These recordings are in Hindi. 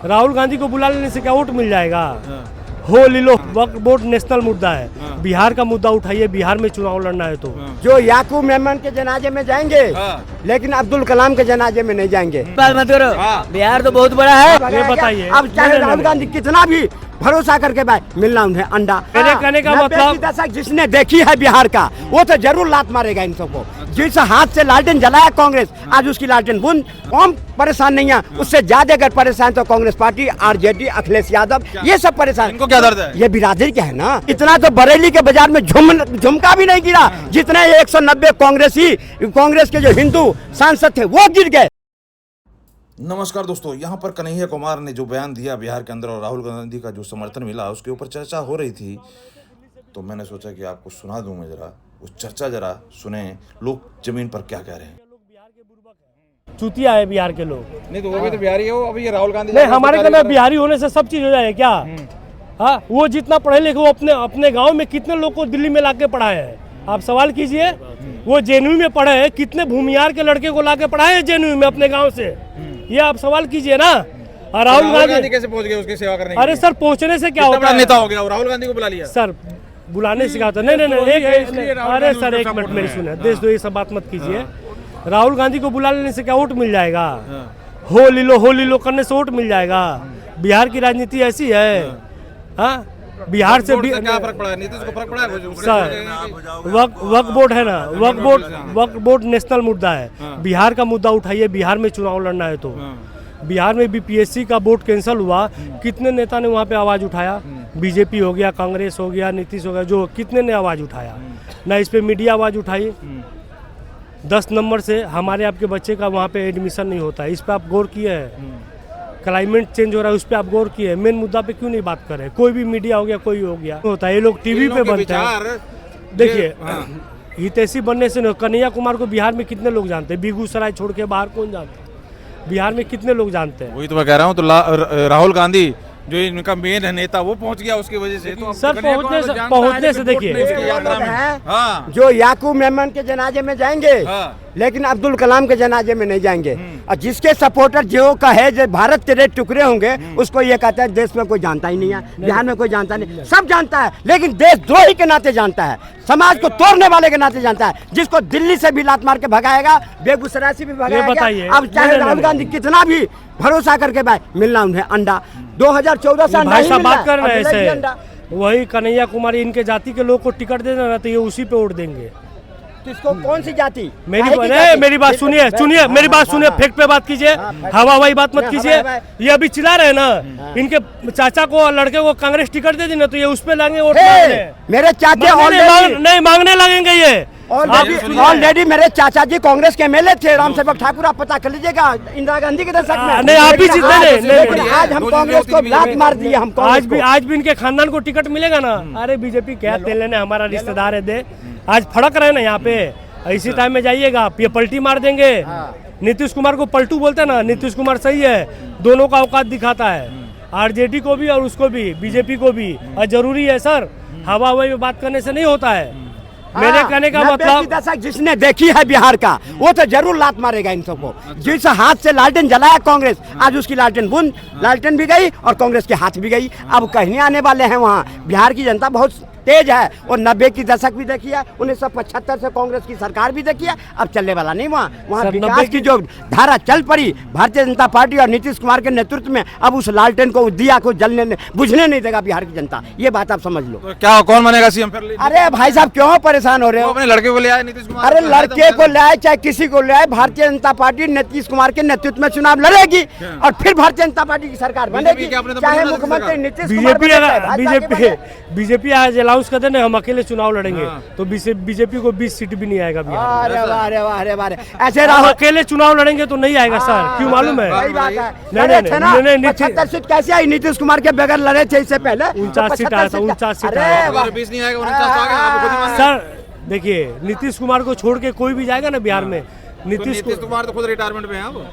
राहुल गांधी को बुला लेने से क्या वोट मिल जाएगा? हो ली लो, वक्फ बोर्ड नेशनल मुद्दा है, बिहार का मुद्दा उठाइए, बिहार में चुनाव लड़ना है तो। जो याकूब मेमन के जनाजे में जाएंगे लेकिन अब्दुल कलाम के जनाजे में नहीं जाएंगे। बात मत करो, बिहार तो बहुत बड़ा है। ये बताइए, अब चाहे राहुल गांधी कितना भी भरोसा करके मिलना उन्हें अंडा। मेरे कहने का मतलब दशक जिसने देखी है बिहार का वो तो जरूर लात मारेगा इन सबको। जिस हाथ से लालटेन जलाया कांग्रेस, आज उसकी लालटेन बुंद कौन परेशान नहीं है, उससे ज्यादा अगर परेशान तो कांग्रेस पार्टी, आरजेडी, अखिलेश यादव, ये सब परेशान। इनको क्या दर्द है? ये बिरादरी क्या है ना, इतना तो बरेली के बाजार में झुमका भी नहीं गिरा जितने 190 कांग्रेस के जो हिंदू सांसद थे वो गिर गए। नमस्कार दोस्तों, यहाँ पर कन्हैया कुमार ने जो बयान दिया बिहार के अंदर और राहुल गांधी का जो समर्थन मिला उसके ऊपर चर्चा हो रही थी, तो मैंने सोचा कि आपको सुना दूं मैं जरा उस चर्चा, जरा सुने लोग जमीन पर क्या कह रहे हैं। चूतिया है बिहार के लोग। नहीं तो वो भी तो बिहारी हो, अभी ये राहुल गांधी नहीं, हमारे कहना बिहारी होने से सब चीज हो जाए क्या? हाँ, वो जितना पढ़े लिखे वो अपने गांव में कितने लोग को दिल्ली में लाके पढ़ाए हैं, आप सवाल कीजिए। वो जेएनयू में पढ़े हैं, कितने भूमिहार के लड़के को लाके पढ़ाए हैं जेएनयू में अपने गांव से, ये आप सवाल कीजिए ना। और राहुल गांधी कैसे पहुंच गए उसकी सेवा करने? अरे सर, पहुंचने से क्या होता है? नेता हो गया और राहुल गांधी को बुला लिया सर, बुलाने से क्या होता है? नहीं, अरे सर एक मिनट मेरी सुने, देश दो, ये सब बात मत कीजिए। राहुल गांधी को बुला लेने से क्या वोट मिल जाएगा? हो ली लो करने से वोट मिल जाएगा? बिहार की राजनीति ऐसी है। हाँ, बिहार से क्या फर्क पड़ा? नीतीश को फर्क पड़ा सर? वक्फ बोर्ड है ना, वक्फ बोर्ड नेशनल मुद्दा है, बिहार का मुद्दा उठाइए, बिहार में चुनाव लड़ना है तो। बिहार में बीपीएससी का बोर्ड कैंसिल हुआ, कितने नेता ने वहाँ पे आवाज उठाया? बीजेपी हो गया, कांग्रेस हो गया, नीतीश हो गया, जो कितने ने आवाज उठाया ना? इस पे मीडिया आवाज उठाई। 10 नंबर से हमारे आपके बच्चे का वहाँ पे एडमिशन नहीं होता है, इस पे आप गौर किए हैं? क्लाइमेट चेंज हो रहा है, उस पे आप गौर किए? मेन मुद्दा पे क्यों नहीं बात कर रहे? कोई भी मीडिया हो गया, कोई हो गया होता है, ये लोग टीवी पे बनते हैं। देखिए, हितैषी बनने से नहीं। कन्हैया कुमार को बिहार में कितने लोग जानते हैं? बेगूसराय छोड़ के बाहर कौन जानते हैं? बिहार में कितने लोग जानते हैं? वही तो मैं कह रहा हूँ। तो राहुल गांधी जो इनका मेन है नेता, वो पहुंच गया उसकी वजह से। तो सर पहुंचने से देखिए, जो याकूब मेमन के जनाजे में जाएंगे लेकिन अब्दुल कलाम के जनाजे में नहीं जाएंगे। और जिसके सपोर्टर जो कहे जो भारत के रेड टुकड़े होंगे, उसको ये कहता है देश में कोई जानता ही नहीं है, बिहार में कोई जानता नहीं, सब जानता है लेकिन देशद्रोही के नाते जानता है, समाज को तोड़ने वाले के नाते जानता है, जिसको दिल्ली से भी लात मार के भगाएगा, बेगूसराय से भी भगाएगा। अब चाहे राहुल गांधी कितना भी भरोसा करके मिलना उन्हें अंडा 2014 से भाई साहब बात कर रहे हैं, वही कन्हैया कुमार इनके जाति के लोग को टिकट दे देना तो ये उसी पे वोट देंगे। किसको? कौन सी जाति? मेरी बात सुनिए, मेरी बात सुनिए, फेक पे बात कीजिए, हवाई बात मत कीजिए। ये अभी चिल्ला रहे हैं ना, इनके चाचा को, लड़के को कांग्रेस टिकट दे दी ना तो ये उस पे लगेंगे वोट। मेरे चाचा नहीं मांगने लगेंगे ये ऑलरेडी। मेरे चाचा जी कांग्रेस के एमएलए थे, राम सेवक ठाकुर, आप पता कर लीजिएगा, इंदिरा गांधी के दशक में। नहीं, आप भी जीते लेकिन आज हम कांग्रेस को लात मार दिए। हम आज भी इनके खानदान को टिकट मिलेगा ना? अरे बीजेपी क्या दे लेने, हमारा रिश्तेदार है, दे। आज फड़क रहे ना यहाँ पे, इसी टाइम में जाइएगा आप, ये पलटी मार देंगे। नीतीश कुमार को पलटू बोलते हैं ना, नीतीश कुमार सही है, दोनों का औकात दिखाता है, आरजेडी को भी और उसको भी, बीजेपी को भी। और जरूरी है सर, हवा में बात करने से नहीं होता है। मेरे कहने का मतलब दशक जिसने देखी है बिहार का वो तो जरूर लात मारेगा इन सबको। जिस हाथ से लालटेन जलाया कांग्रेस, आज उसकी लालटेन बुंद, लालटेन भी गई और कांग्रेस के हाथ भी गई। अब कहने आने वाले हैं वहाँ, बिहार की जनता बहुत तेज है, और 90 की दशक भी देखी है, 1975 से कांग्रेस की सरकार भी देखी है। अब चलने वाला नहीं वहाँ विकास की जो धारा चल पड़ी भारतीय जनता पार्टी और नीतीश कुमार के नेतृत्व में, अब उस लालटेन को, दिया को जलने बुझने नहीं देगा बिहार की जनता, ये बात आप समझ लो। तो क्या कौन बनेगा सीएम फिर? अरे भाई साहब क्यों परेशान हो रहे हो? अपने लड़के को ले आए नीतीश कुमार। अरे लड़के को ले आए चाहे किसी को ले आए, भारतीय जनता पार्टी नीतीश कुमार के नेतृत्व में चुनाव लड़ेगी और फिर भारतीय जनता पार्टी की सरकार बनेगी, चाहे मुख्यमंत्री नीतीश कुमार। बीजेपी आज अनाउंस कर देना हम अकेले चुनाव लड़ेंगे तो बीजेपी को 20 सीट भी नहीं आएगा बिहार में। अरे वाह, ऐसे राहुल अकेले चुनाव लड़ेंगे तो नहीं आएगा सर, क्यों मालूम है? नहीं, 75 सीट कैसे आई? नीतीश कुमार के बगैर लड़े थे इससे पहले, 49 सीट आया था, 49 सीट आया। 20 नहीं आएगा, 49 सर देखिए, नीतीश कुमार को छोड़ के कोई भी जाएगा ना बिहार में, नीतीश कुमार तो खुद रिटायरमेंट में है। अब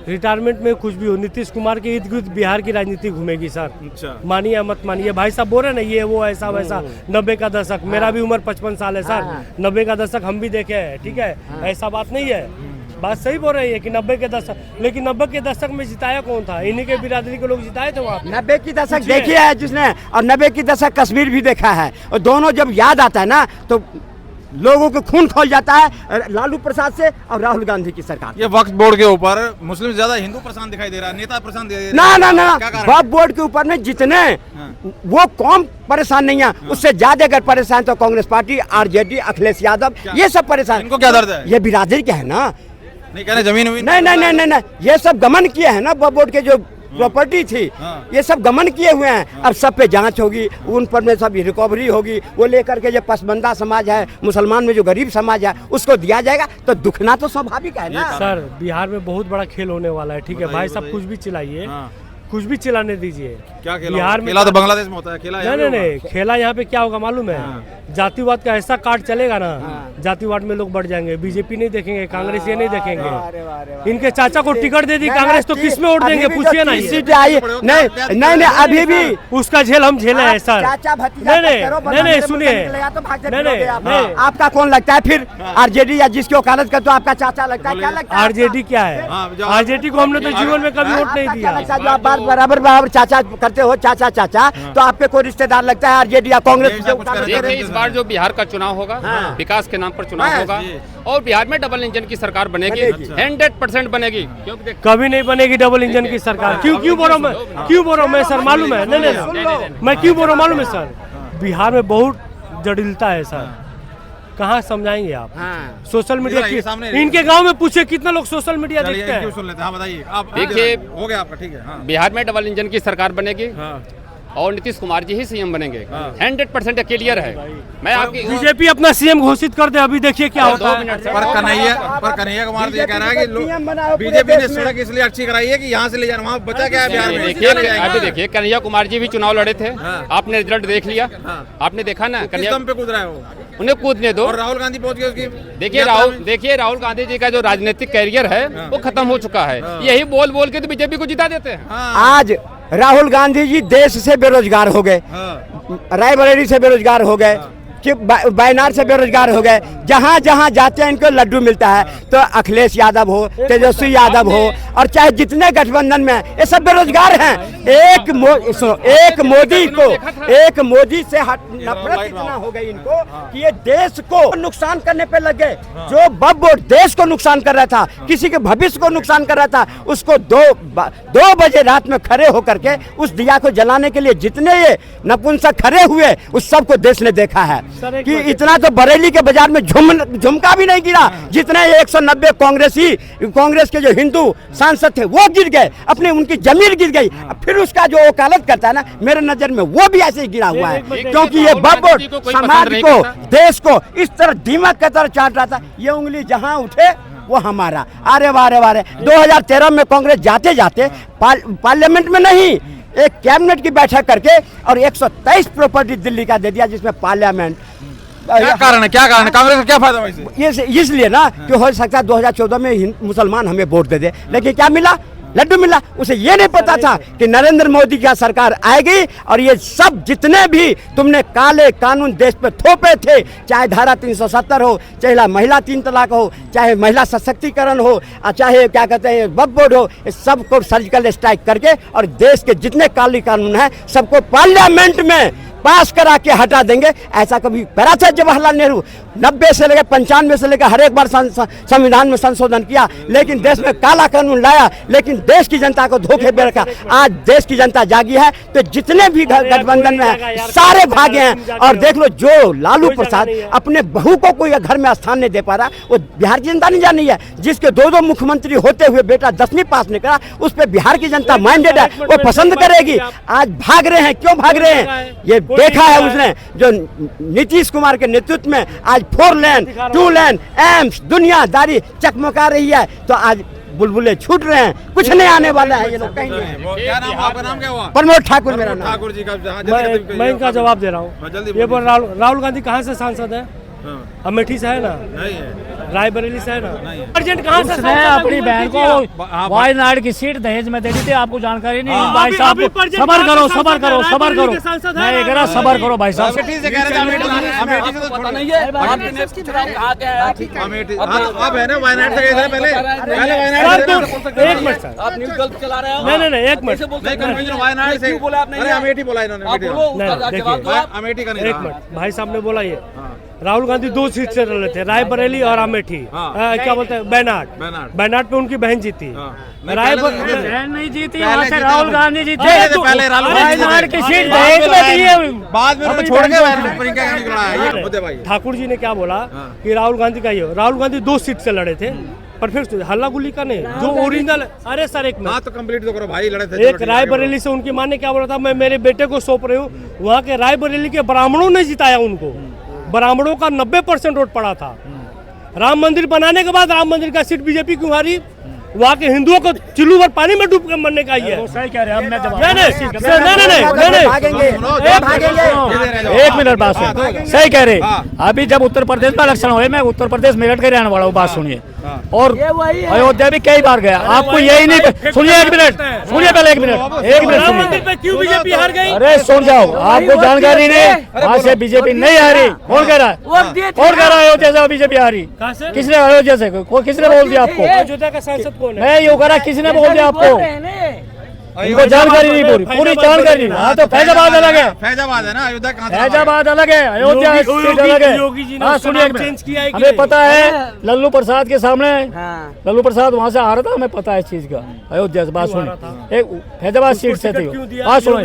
रिटायरमेंट में कुछ भी हो, नीतीश कुमार के इर्द गिर्द बिहार की राजनीति घूमेगी सर। अच्छा, मानिए मत मानिए, भाई साहब बोल रहे ना ये वो ऐसा वैसा। 90 का दशक, मेरा भी उम्र 55 साल है सर, 90 का दशक हम भी देखे हैं, ठीक है, ऐसा बात नहीं है। बात सही बोल रही है कि 90 के दशक, लेकिन 90 के दशक में जिताया कौन था? इन्हीं के बिरादरी के लोग जिताए थे वहाँ पे। 90 की दशक देखी है जिसने, और 90 की दशक कश्मीर भी देखा है, और दोनों जब याद आता है ना तो लोगों को खून खोल जाता है लालू प्रसाद से और राहुल गांधी की सरकार। ये वक्फ बोर्ड के ऊपर मुस्लिम ज्यादा हिंदू परेशान दिखाई दे रहा है, नेता परेशान दिखाई दे रहा ना है। ना ना क्या कारण है? वक्फ बोर्ड के ऊपर में जितने वो कौम परेशान नहीं है, उससे ज्यादा अगर परेशान तो कांग्रेस पार्टी, आरजेडी, अखिलेश यादव, ये सब परेशान। इनको क्या दर्द है? ये बिरादरी क्या है ना, नहीं कहने जमीन वमीन नहीं नहीं नहीं नहीं नहीं, ये सब गमन किए हैं ना, वक्फ बोर्ड के जो प्रॉपर्टी थी, ये सब गमन किए हुए हैं। अब सब पे जांच होगी, उन पर में सब रिकवरी होगी, वो लेकर के जो पसबंदा समाज है, मुसलमान में जो गरीब समाज है, उसको दिया जाएगा, तो दुखना तो स्वाभाविक है ना। सर बिहार में बहुत बड़ा खेल होने वाला है, ठीक है भाई साहब, कुछ भी चिल्लाइए, कुछ भी चिल्लाने दीजिए। क्या खेला? बिहार में खेला तो बांग्लादेश में होता है, खेला नहीं नहीं नहीं, खेला यहाँ पे क्या होगा मालूम है? जातिवाद का ऐसा काट चलेगा ना, जातिवाद में लोग बढ़ जाएंगे, बीजेपी नहीं देखेंगे, कांग्रेस ये नहीं देखेंगे। इनके चाचा को टिकट दे दी कांग्रेस तो किस में वोट देंगे? पूछिए ना। नहीं नहीं नहीं, अभी भी उसका झेल हम झेले हैं सर। चाचा भतीजा नहीं नहीं सुनिए, नहीं आपका कौन लगता है फिर? आरजेडी या जिसकी वकालत कर तो आपका चाचा लगता है? क्या लगता है? आरजेडी क्या है? आरजेडी को हमने तो जीवन में कभी वोट नहीं दिया। जो आप बराबर बराबर चाचा करते हो, चाचा चाचा, तो आपके कोई रिश्तेदार लगता है आरजेडी या कांग्रेस? देखिए इस बार जो बिहार का चुनाव होगा, विकास के नाम पर चुनाव होगा, और बिहार में डबल इंजन की सरकार बनेगी, 100% बनेगी। क्योंकि कभी नहीं बनेगी डबल इंजन की सरकार। क्यों बोल रहा हूँ मैं सर, मालूम है? नहीं मैं क्यों बोल रहा हूँ मालूम है सर? बिहार में बहुत जटिलता है सर, कहाँ समझाएंगे आप? सोशल मीडिया की इनके गांव में पूछे कितना लोग सोशल मीडिया देखते हैं। देखिए हो गया आपका, ठीक है। बिहार में डबल इंजन की सरकार बनेगी और नीतीश कुमार जी ही सीएम बनेंगे, 100% क्लियर है। मैं आपकी बीजेपी अपना सीएम घोषित कर दे, अभी देखिए क्या होता है। पर कन्हैया कुमार जी कह रहा है कि बीजेपी ने सड़क इसलिए अच्छी कराई है कि यहाँ से ले जाना, वहाँ बचा क्या है बिहार में? देखिए अभी देखिए कन्हैया कुमार जी भी चुनाव लड़े थे, आपने रिजल्ट देख लिया, आपने देखा ना कन्हैया पे कूद रहा है वो, उन्हें कूदने दो। और राहुल गांधी पहुंच गए उसकी। देखिए राहुल गांधी जी का जो राजनीतिक कैरियर है वो खत्म हो चुका है, यही बोल बोल के तो बीजेपी को जिता देते हैं। आज राहुल गांधी जी देश से बेरोजगार हो गए, रायबरेली से बेरोजगार हो गए, कि वायनाड से बेरोजगार हो गए, जहाँ जहाँ जाते हैं इनको लड्डू मिलता है। तो अखिलेश यादव हो, तेजस्वी यादव हो, और चाहे जितने गठबंधन में, ये सब बेरोजगार हैं। एक मोदी से नफरत इतना हो गई इनको कि ये देश को नुकसान करने पे लग गए। जो बब्बो देश को नुकसान कर रहा था, किसी के भविष्य को नुकसान कर रहा था, उसको 2 बजे रात में खड़े होकर के उस दिया को जलाने के लिए जितने ये नपुंसक खड़े हुए, उस सबको देश ने देखा है कि इतना तो बरेली के बाजार में झुमका भी नहीं गिरा जितना 190 कांग्रेस के जो हिंदू सांसद थे वो गिर गए, अपने उनकी जमीन गिर गई। फिर उसका जो वकालत करता है ना, मेरे नजर में वो भी ऐसे ही गिरा हुआ है, क्योंकि ये बब्बो समाज को, देश को इस तरह दीमक की तरह चाट रहा था। ये उंगली जहां उठे वो हमारा। अरे वारे 2013 में कांग्रेस जाते जाते पार्लियामेंट में नहीं, एक कैबिनेट की बैठक करके और 123 प्रॉपर्टी दिल्ली का दे दिया, जिसमें पार्लियामेंट। क्या कारण है कांग्रेस का क्या फायदा वैसे? इसलिए ना कि हो सकता है 2014 में मुसलमान हमें वोट दे दे, लेकिन क्या मिला? लड्डू मिला। उसे ये नहीं पता था कि नरेंद्र मोदी की सरकार आएगी और ये सब जितने भी तुमने काले कानून देश पे थोपे थे, चाहे धारा 370 हो, चाहे महिला 3 तलाक हो, चाहे महिला सशक्तिकरण हो, चाहे क्या कहते हैं वक्फ बोर्ड हो, इस सबको सर्जिकल स्ट्राइक करके और देश के जितने काले कानून हैं सबको पार्लियामेंट में पास करा के हटा देंगे। ऐसा कभी करा था जवाहरलाल नेहरू? 90 से लेकर 95 से लेकर हर एक बार संविधान में संशोधन किया, लेकिन देश में काला कानून लाया, लेकिन देश की जनता को धोखे में रखा। आज देश की जनता जागी है, तो जितने भी गठबंधन में है सारे भागे हैं। और देख लो, जो लालू प्रसाद अपने बहू को कोई घर में स्थान नहीं दे पा रहा, वो बिहार की जनता नहीं जानी है। जिसके 2 मुख्यमंत्री होते हुए बेटा 10वीं पास नहीं करा, उस पर बिहार की जनता माइंडेड है, वो पसंद करेगी। आज भाग रहे हैं, क्यों भाग रहे हैं? ये देखा है उसने, जो नीतीश कुमार के नेतृत्व में आज 4 लेन 2 लेन एम्स दुनियादारी चकमका रही है, तो आज बुलबुले छूट रहे हैं, कुछ नहीं आने वाला है ये लोग कहीं नहीं। क्या नाम, आपका नाम क्या हुआ? प्रमोद ठाकुर मेरा नाम। ठाकुर जी का मैं इनका जवाब दे रहा हूँ। ये बोल राहुल गांधी कहाँ से सांसद है? अमेठी से है ना, नहीं है, रायबरेली से है ना, अर्जेंट कहाँ से उसने अपनी बहन को वायनाड की सीट दहेज में दे दी थी, आपको जानकारी नहीं। भाई साहब सबर करो, सबर करो, सबर करो, मैं कह रहा सबर करो भाई साहब। अमेठी से कह रहे थे, अमेठी से तो पता नहीं है अमेठी आप है ना वायनाड से गए थे पहले वायनाड से। एक मिनट सर, आप न्यूज़ गलत चला रहे हो। नहीं एक मिनट, नहीं कंफ्यूजन वायनाड से बोला आपने, अरे अमेठी बोला इन्होंने, आप बोलो, उसका जवाब दो आप। अमेठी का नहीं एक था। मिनट, भाई साहब ने बोला ये राहुल गांधी 2 सीट से लड़े थे, रायबरेली और अमेठी, क्या बोलते हैं बैनाड पे उनकी बहन जीती। रायबरेली बहन नहीं जीती, वहाँ से राहुल गांधी जीते। पहले राहुल वायनाड की सीट दहेज में दी है। बाद में छोड़ के प्रियंका गांधी को लाया ये मुद्दे भाई। ठाकुर जी ने क्या बोला कि राहुल गांधी का ये, राहुल गांधी 2 सीट से लड़े थे, परफेक्ट हल्ला गुल्ली का नहीं, जो ओरिजिनल। अरे सर एक मिनट, तो कंप्लीट तो करो भाई, लड़े थे। एक रायबरेली से उनकी माँ ने क्या बोला था, मैं मेरे बेटे को सौंप रही हूँ, वहाँ के रायबरेली के ब्राह्मणों ने जिताया उनको, ब्राह्मणों का 90% वोट पड़ा था। राम मंदिर बनाने के बाद राम मंदिर का सीट बीजेपी क्यों हारी? वहाँ के हिंदुओं को चुल्लू भर पानी में डूब के मरने का ही है। सही कह रहे हैं, हमने जवाब नहीं, एक मिनट बात सुन, सही कह रहे। अभी जब उत्तर प्रदेश में इलेक्शन हुए, मैं उत्तर प्रदेश मेरठ के रहने वाला हूँ, बात सुनिए। और अयोध्या भी कई बार गया, आपको यही नहीं सुनिए, एक मिनट सुनिए, पहले एक मिनट राम मंदिर पे क्यों बीजेपी हार गई? अरे सुन जाओ, आपको जानकारी नहीं, वहाँ से बीजेपी नहीं हारी। कौन कह रहा है, कौन कह रहा है अयोध्या से बीजेपी हारी? किसने अयोध्या से, किसने बोल दिया आपको? अयोध्या का सांसद कौन है? मैं यूँ कह रहा, किसने बोल दिया आपको? इनको जानकारी नहीं, पूरी जानकारी नहीं। हाँ तो फैजाबाद अलग है, फैजाबाद है ना, अयोध्या कहाँ था? फैजाबाद अलग है, अयोध्या सीट अलग योगी जी है। ने हाँ उसका सुनिए, नाम चेंज किया है कि हमें नहीं? पता है लल्लू प्रसाद के सामने, लल्लू प्रसाद वहाँ से आ रहा था, हमें पता है इस चीज का। अयोध्या से बात सुनिए, एक फैजाबाद सीट से थी, बात सुनो।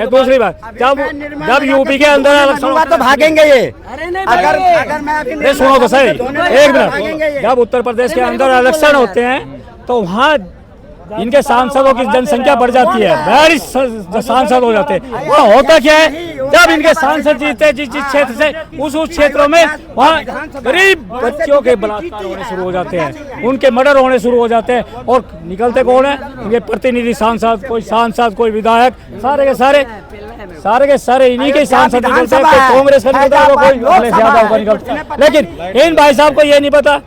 दूसरी बात, जब यूपी के अंदर इलेक्शन तो भागेंगे ये। अगर मैं सुनो तो सही, एक मिनट। जब उत्तर प्रदेश के अंदर इलेक्शन होते हैं तो वहाँ इनके सांसदों की जनसंख्या बढ़ जाती है, बयालीस सांसद हो जाते हैं। वहाँ होता क्या है, जब इनके सांसद जीते जिस क्षेत्र से, उस क्षेत्रों में वहाँ गरीब बच्चों के बलात्कार होने शुरू हो जाते हैं, उनके मर्डर होने शुरू हो जाते हैं। और निकलते कौन है, इनके प्रतिनिधि सांसद, कोई विधायक, सारे के सारे इन्हीं के सांसद निकलते हैं। कोई कांग्रेस का निकलता है, कोई ज्यादा होकर निकलता है। लेकिन इन भाई साहब को ये नहीं पता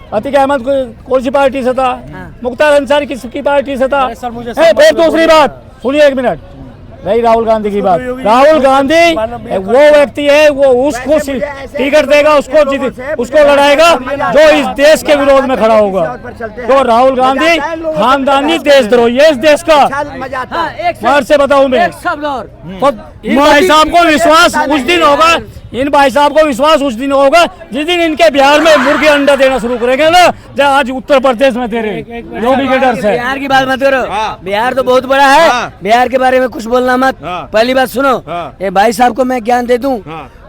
अतीक अहमद कौन सी पार्टी से था, मुख्तार अंसारी किसकी पार्टी से था। फिर दूसरी बात सुनिए, एक मिनट, रही राहुल गांधी की बात। राहुल गांधी वो व्यक्ति है, वो उसको टिकट देगा, उसको लड़ाएगा जो इस देश के विरोध में खड़ा होगा। तो राहुल गांधी खानदानी देशद्रोही है इस देश का। बाहर से बताऊं मैं, तो इन भाई साहब को विश्वास उस दिन होगा, जिस दिन इनके बिहार में मुर्गी अंडा देना शुरू करेंगे ना, जो आज उत्तर प्रदेश में दे रहे योगी के डर से। बिहार की बात मत करो, बिहार तो बहुत बड़ा है, बिहार के बारे में कुछ बोलना मत। पहली बात सुनो, ये भाई साहब को मैं ज्ञान दे दूं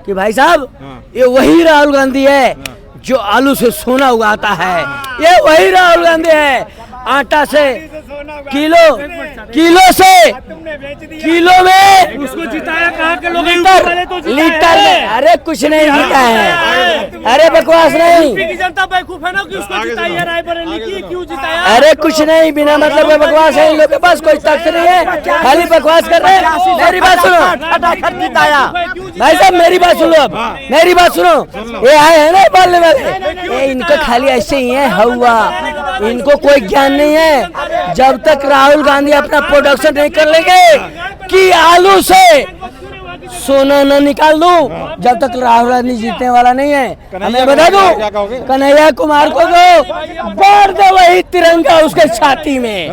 कि भाई साहब, ये वही राहुल गांधी है जो आलू से सोना उगाता है। ये वही राहुल गांधी है, आटा से किलो में उसको जिताया कहाँ के लोग? लीटर में। अरे कुछ नहीं जीता है, अरे बकवास नहीं। की जनता बेवकूफ है ना कि उसको जिताई है, रायबरेली की क्यों जिताया? अरे कुछ नहीं, बिना मतलब के बकवास है, इन लोगों के पास कोई तथ्य नहीं है, खाली बकवास कर रहे हैं। मेरी बात सुनो जिताया, भाई साहब मेरी बात सुनो, मेरी बात सुनो। ये आए हैं ना बोलने वाले, इनको खाली ऐसे ही है हवा, इनको कोई ज्ञान नहीं है। जब तक राहुल गांधी अपना प्रोडक्शन नहीं कर लेंगे कि आलू से सोना न निकाल दूं, जब तक राहुल गांधी जीतने वाला नहीं है। हमें बता दूं, कन्हैया कुमार को तो गाड़ दे वही तिरंगा उसके छाती में,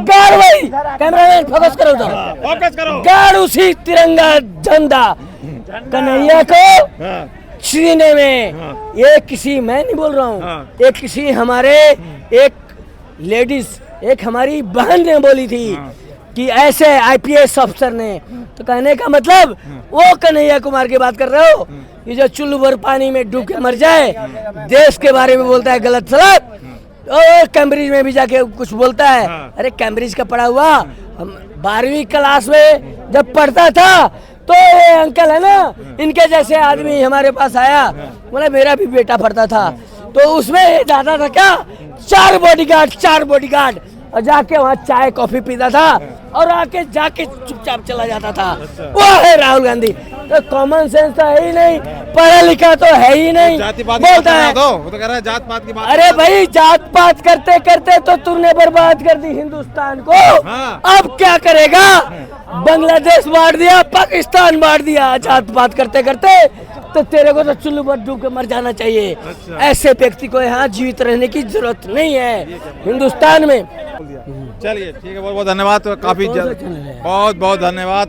गाड़ वही, कैमरामैन फोकस करो तो, गाड़ उसी तिरंगा झंडा कन्हैया को सीने में। ये किसी, मैं नहीं बोल रहा हूँ, ये किसी हमारे एक लेडीज, एक हमारी बहन ने बोली थी कि ऐसे आईपीएस अफसर ने। तो कहने का मतलब वो कन्हैया कुमार की बात कर रहे हो, ये जो चुल्लू भर पानी में डूब के मर जाए, देश के बारे में बोलता है गलत सलत, और कैम्ब्रिज में भी जाके कुछ बोलता है। अरे कैम्ब्रिज का पढ़ा हुआ, हम 12वीं क्लास में जब पढ़ता था तो ये अंकल है ना, इनके जैसे आदमी हमारे पास आया, बोला मेरा भी बेटा पढ़ता था, तो उसमें दादा था क्या, 4 बॉडीगार्ड, और जाके वहाँ चाय कॉफी पीता था और आके जाके चुपचाप चला जाता था। वो है राहुल गांधी। तो कॉमन सेंस तो है ही नहीं, पढ़ा लिखा तो है ही नहीं, जाति पात बोलता है। वो तो कह रहा है जात पात की बात। अरे भाई जात पात करते करते तो तुमने बर्बाद कर दी हिंदुस्तान को। हाँ। अब क्या करेगा? बांग्लादेश बांट दिया, पाकिस्तान बांट दिया, जात पात करते करते तो तेरे को तो चुल्लू पर डूब के मर जाना चाहिए। ऐसे व्यक्ति को यहाँ जीवित रहने की जरूरत नहीं है हिंदुस्तान में। चलिए ठीक है, बहुत बहुत धन्यवाद। तो काफी कौन सा चैनल है? बहुत बहुत धन्यवाद।